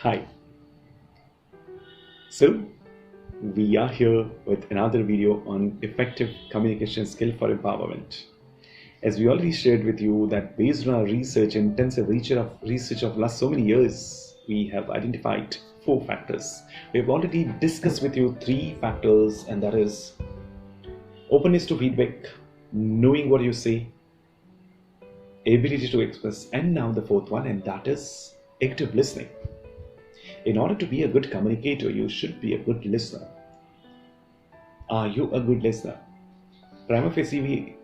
Hi. So, we are here with another video on effective communication skill for empowerment. As we already shared with you that based on our research, intensive research of last so many years, we have identified 4 factors. We have already discussed with you 3 factors, and that is openness to feedback, knowing what you say, ability to express, and now the 4th one, and that is active listening. In order to be a good communicator, you should be a good listener. Are you a good listener? Prima facie, we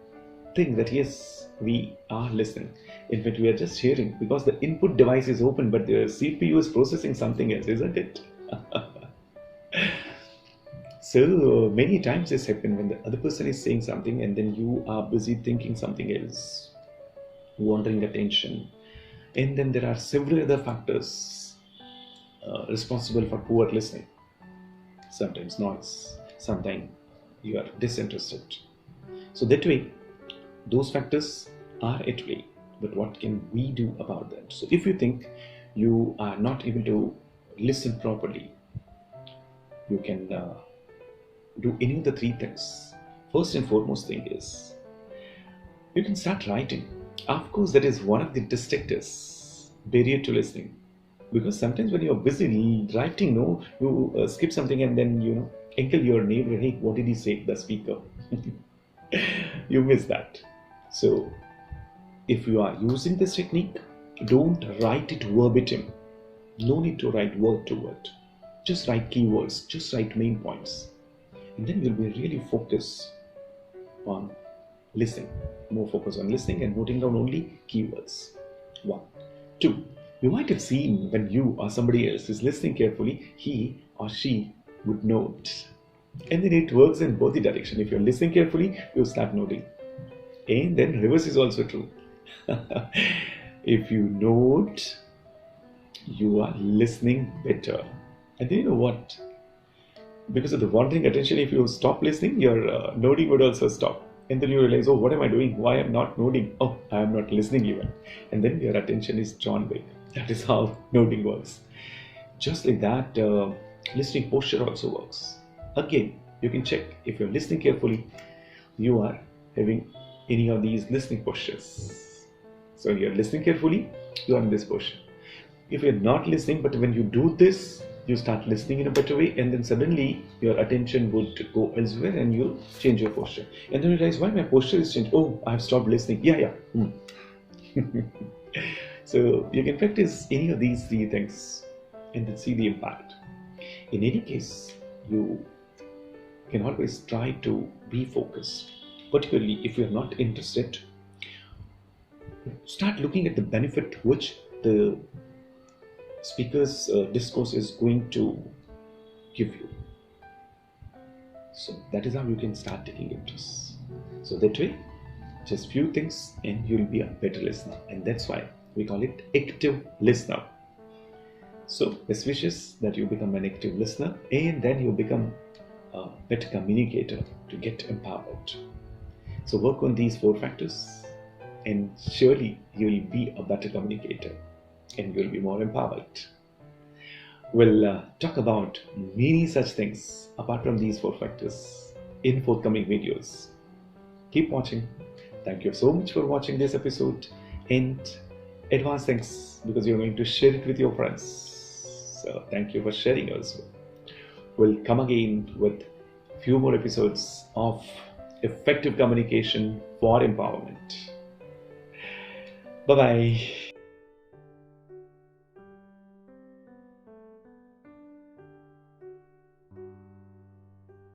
think that yes, we are listening. In fact, we are just hearing because the input device is open, but the CPU is processing something else, isn't it? So many times this happens when the other person is saying something and then you are busy thinking something else, wandering attention. And then there are several other factors responsible for poor listening. Sometimes noise, sometimes you are disinterested. So that way, those factors are at play. But what can we do about that? So if you think you are not able to listen properly, you can do any of the 3 things. First and foremost thing is, you can start writing. Of course, that is one of the distractors, barrier to listening. Because sometimes when you're busy writing, you skip something and then enkle your neighbor, hey, what did he say, the speaker? You miss that. So if you are using this technique, don't write it verbatim. No need to write word to word. Just write keywords, just write main points. And then you'll be really focused on listening. More focus on listening and noting down only keywords. 1. 2. You might have seen when you or somebody else is listening carefully, he or she would note. And then it works in both the direction. If you're listening carefully, you start noting. And then reverse is also true. If you note, you are listening better. And then you know what? Because of the wandering attention, if you stop listening, your noting would also stop. And then you realize, oh, what am I doing? Why am I not noting? Oh, I am not listening even. And then your attention is drawn back. That is how noting works. Just like that, listening posture also works. Again, you can check if you're listening carefully, you are having any of these listening postures. So you're listening carefully, you are in this posture. If you're not listening, but when you do this, you start listening in a better way, and then suddenly your attention would go elsewhere and you change your posture. And then you realize, why my posture is changed? Oh, I've stopped listening. Yeah. So you can practice any of these 3 things and then see the impact. In any case, you can always try to be focused. Particularly if you're not interested, start looking at the benefit which the speaker's discourse is going to give you. So that is how you can start taking interest. So that way, just few things and you'll be a better listener. And that's why we call it active listener. So best wishes that you become an active listener and then you become a better communicator to get empowered. So work on these 4 factors and surely you'll be a better communicator and you'll be more empowered. We'll talk about many such things apart from these 4 factors in forthcoming videos. Keep watching. Thank you so much for watching this episode, and advance thanks because you're going to share it with your friends. So thank you for sharing also. We'll come again with a few more episodes of effective communication for empowerment. Bye-bye.